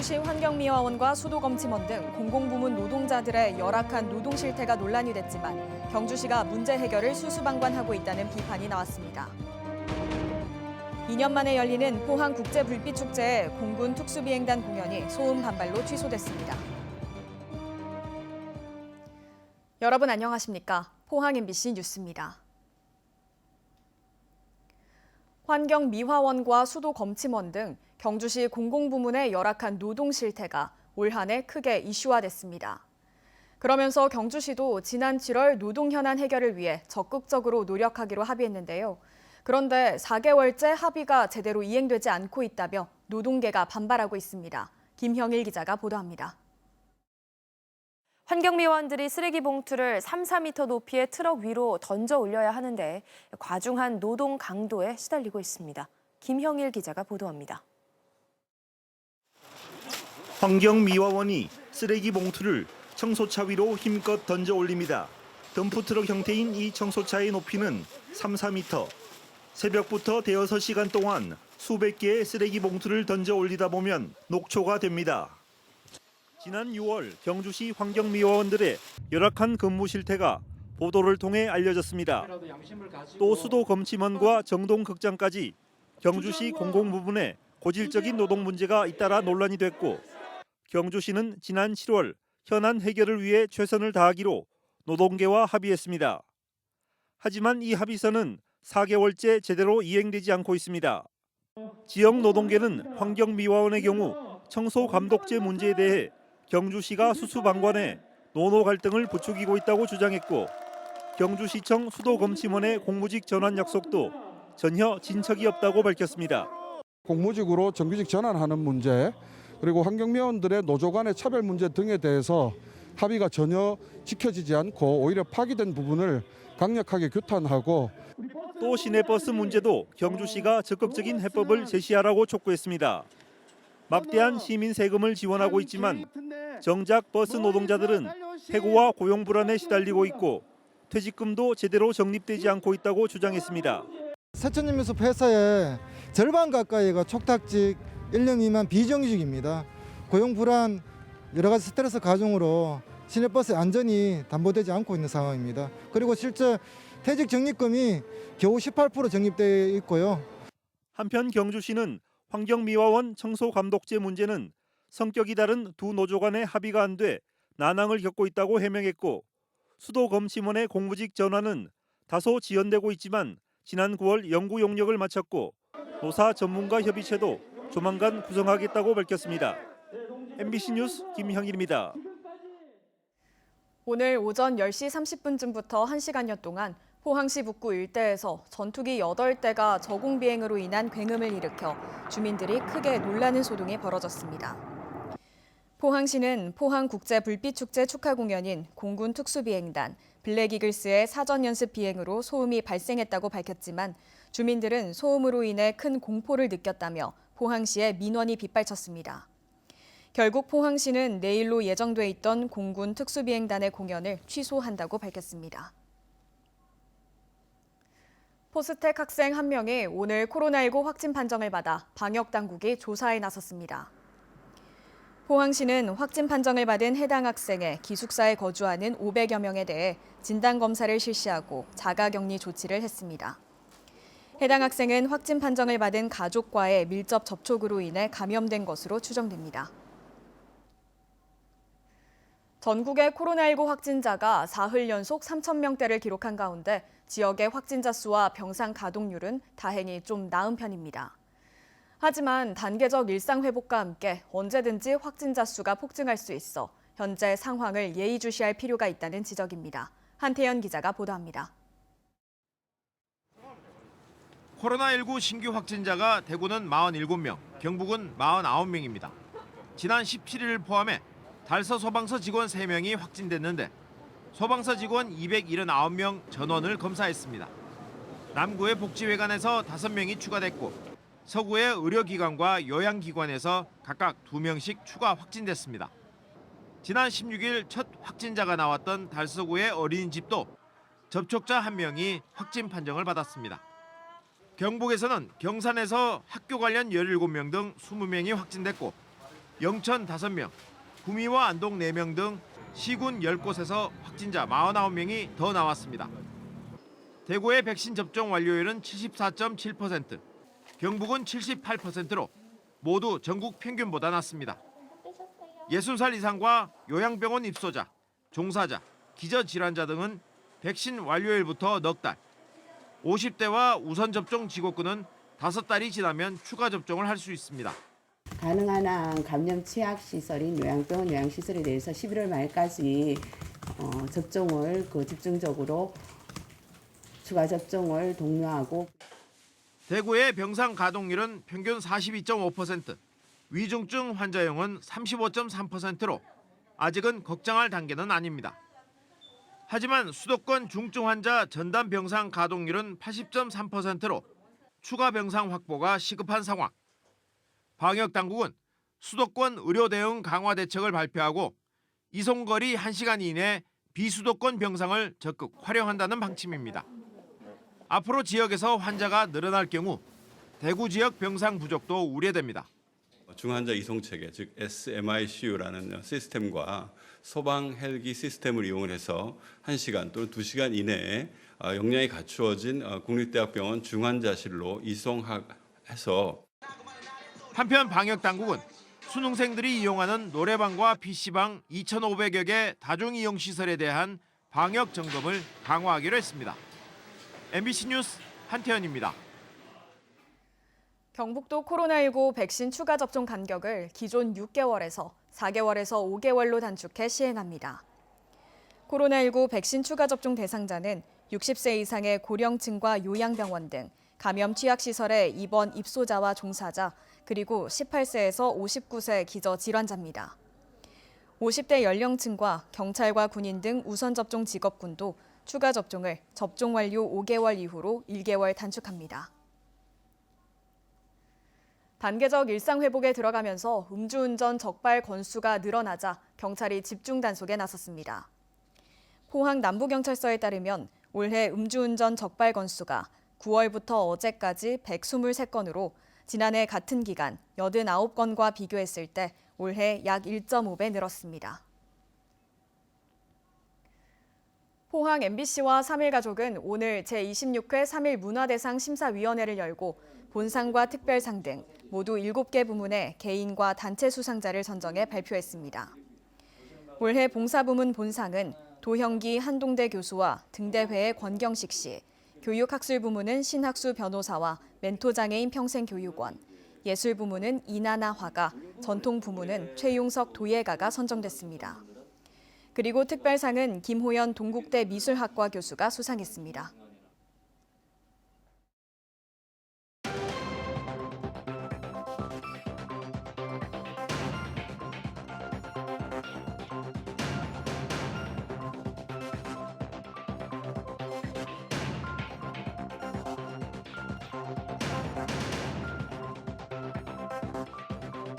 경주시 환경미화원과 수도검침원 등 공공부문 노동자들의 열악한 노동 실태가 논란이 됐지만 경주시가 문제 해결을 수수방관하고 있다는 비판이 나왔습니다. 2년 만에 열리는 포항국제불빛축제의 공군 특수비행단 공연이 소음 반발로 취소됐습니다. 여러분 안녕하십니까? 포항 MBC 뉴스입니다. 환경미화원과 수도검침원 등 경주시 공공부문의 열악한 노동 실태가 올 한 해 크게 이슈화됐습니다. 그러면서 경주시도 지난 7월 노동 현안 해결을 위해 적극적으로 노력하기로 합의했는데요. 그런데 4개월째 합의가 제대로 이행되지 않고 있다며 노동계가 반발하고 있습니다. 김형일 기자가 보도합니다. 환경미화원들이 쓰레기 봉투를 3-4m 높이의 트럭 위로 던져 올려야 하는데 과중한 노동 강도에 시달리고 있습니다. 김형일 기자가 보도합니다. 환경미화원이 쓰레기 봉투를 청소차 위로 힘껏 던져 올립니다. 덤프트럭 형태인 이 청소차의 높이는 3-4m. 새벽부터 대여섯 시간 동안 수백 개의 쓰레기 봉투를 던져 올리다 보면 녹초가 됩니다. 지난 6월 경주시 환경미화원들의 열악한 근무 실태가 보도를 통해 알려졌습니다. 또 수도검침원과 정동극장까지 경주시 공공부문에 고질적인 노동 문제가 잇따라 논란이 됐고 경주시는 지난 7월 현안 해결을 위해 최선을 다하기로 노동계와 합의했습니다. 하지만 이 합의서는 4개월째 제대로 이행되지 않고 있습니다. 지역 노동계는 환경미화원의 경우 청소 감독제 문제에 대해 경주시가 수수방관해 노노 갈등을 부추기고 있다고 주장했고 경주시청 수도검침원의 공무직 전환 약속도 전혀 진척이 없다고 밝혔습니다. 공무직으로 정규직 전환하는 문제, 그리고 환경미화원들의 노조 간의 차별 문제 등에 대해서 합의가 전혀 지켜지지 않고 오히려 파기된 부분을 강력하게 규탄하고 또 시내버스 문제도 경주시가 적극적인 해법을 제시하라고 촉구했습니다. 막대한 시민 세금을 지원하고 있지만 정작 버스 노동자들은 해고와 고용 불안에 시달리고 있고 퇴직금도 제대로 적립되지 않고 있다고 주장했습니다. 세천연면섭 회사의 절반 가까이가 촉탁직, 1년 미만 비정규직입니다. 고용 불안, 여러 가지 스트레스 가중으로 시내버스의 안전이 담보되지 않고 있는 상황입니다. 그리고 실제 퇴직 적립금이 겨우 18% 적립되어 있고요. 한편 경주시는 환경미화원 청소감독제 문제는 성격이 다른 두 노조 간의 합의가 안 돼 난항을 겪고 있다고 해명했고 수도검침원의 공무직 전환은 다소 지연되고 있지만 지난 9월 연구 용역을 마쳤고 노사 전문가 협의체도 조만간 구성하겠다고 밝혔습니다. MBC 뉴스 김형일입니다. 오늘 오전 10시 30분쯤부터 1시간여 동안 포항시 북구 일대에서 전투기 8대가 저공 비행으로 인한 굉음을 일으켜 주민들이 크게 놀라는 소동이 벌어졌습니다. 포항시는 포항국제불빛축제 축하 공연인 공군 특수비행단 블랙이글스의 사전 연습 비행으로 소음이 발생했다고 밝혔지만 주민들은 소음으로 인해 큰 공포를 느꼈다며 포항시에 민원이 빗발쳤습니다. 결국 포항시는 내일로 예정돼 있던 공군 특수비행단의 공연을 취소한다고 밝혔습니다. 포스텍 학생 1명이 오늘 코로나19 확진 판정을 받아 방역당국이 조사에 나섰습니다. 포항시는 확진 판정을 받은 해당 학생의 기숙사에 거주하는 500여 명에 대해 진단검사를 실시하고 자가격리 조치를 했습니다. 해당 학생은 확진 판정을 받은 가족과의 밀접 접촉으로 인해 감염된 것으로 추정됩니다. 전국의 코로나19 확진자가 사흘 연속 3,000명대를 기록한 가운데 지역의 확진자 수와 병상 가동률은 다행히 좀 나은 편입니다. 하지만 단계적 일상 회복과 함께 언제든지 확진자 수가 폭증할 수 있어 현재 상황을 예의주시할 필요가 있다는 지적입니다. 한태연 기자가 보도합니다. 코로나19 신규 확진자가 대구는 47명, 경북은 49명입니다. 지난 17일을 포함해 달서 소방서 직원 3명이 확진됐는데 소방서 직원 279명 전원을 검사했습니다. 남구의 복지회관에서 5명이 추가됐고 서구의 의료기관과 요양기관에서 각각 2명씩 추가 확진됐습니다. 지난 16일 첫 확진자가 나왔던 달서구의 어린이집도 접촉자 1명이 확진 판정을 받았습니다. 경북에서는 경산에서 학교 관련 17명 등 20명이 확진됐고 영천 5명, 구미와 안동 4명 등 시군 10곳에서 확진자 49명이 더 나왔습니다. 대구의 백신 접종 완료율은 74.7%, 경북은 78%로 모두 전국 평균보다 낮습니다. 60살 이상과 요양병원 입소자, 종사자, 기저질환자 등은 백신 완료일부터 넉 달, 50대와 우선 접종 지급군은 5달이 지나면 추가 접종을 할 수 있습니다. 가능한 한 감염 취약 시설인 요양병원 요양시설에 대해서 11월 말까지 접종을 집중적으로 추가 접종을 독려하고 대구의 병상 가동률은 평균 42.5%, 위중증 환자용은 35.3%로 아직은 걱정할 단계는 아닙니다. 하지만 수도권 중증 환자 전담 병상 가동률은 80.3%로 추가 병상 확보가 시급한 상황. 방역 당국은 수도권 의료 대응 강화 대책을 발표하고 이송거리 1시간 이내 비수도권 병상을 적극 활용한다는 방침입니다. 앞으로 지역에서 환자가 늘어날 경우 대구 지역 병상 부족도 우려됩니다. 중환자 이송 체계, 즉 SMICU라는 시스템과 소방 헬기 시스템을 이용해서 1시간 또는 2시간 이내에 역량이 갖추어진 국립대학병원 중환자실로 이송해서 한편 방역 당국은 수능생들이 이용하는 노래방과 PC방 2,500여 개 다중 이용 시설에 대한 방역 점검을 강화하기로 했습니다. MBC 뉴스 한태현입니다. 경북도 코로나19 백신 추가 접종 간격을 기존 6개월에서 4개월에서 5개월로 단축해 시행합니다. 코로나19 백신 추가 접종 대상자는 60세 이상의 고령층과 요양병원 등 감염 취약시설의 입원 입소자와 종사자, 그리고 18세에서 59세 기저질환자입니다. 50대 연령층과 경찰과 군인 등 우선 접종 직업군도 추가 접종을 접종 완료 5개월 이후로 1개월 단축합니다. 단계적 일상 회복에 들어가면서 음주운전 적발 건수가 늘어나자 경찰이 집중 단속에 나섰습니다. 포항 남부경찰서에 따르면 올해 음주운전 적발 건수가 9월부터 어제까지 123건으로 지난해 같은 기간 89건과 비교했을 때 올해 약 1.5배 늘었습니다. 포항 MBC와 3.1가족은 오늘 제26회 3.1 문화대상 심사위원회를 열고 본상과 특별상 등 모두 7개 부문의 개인과 단체 수상자를 선정해 발표했습니다. 올해 봉사부문 본상은 도형기 한동대 교수와 등대회의 권경식 씨, 교육학술 부문은 신학수 변호사와 멘토장애인 평생교육원, 예술 부문은 이나나 화가, 전통 부문은 최용석 도예가가 선정됐습니다. 그리고 특별상은 김호연 동국대 미술학과 교수가 수상했습니다.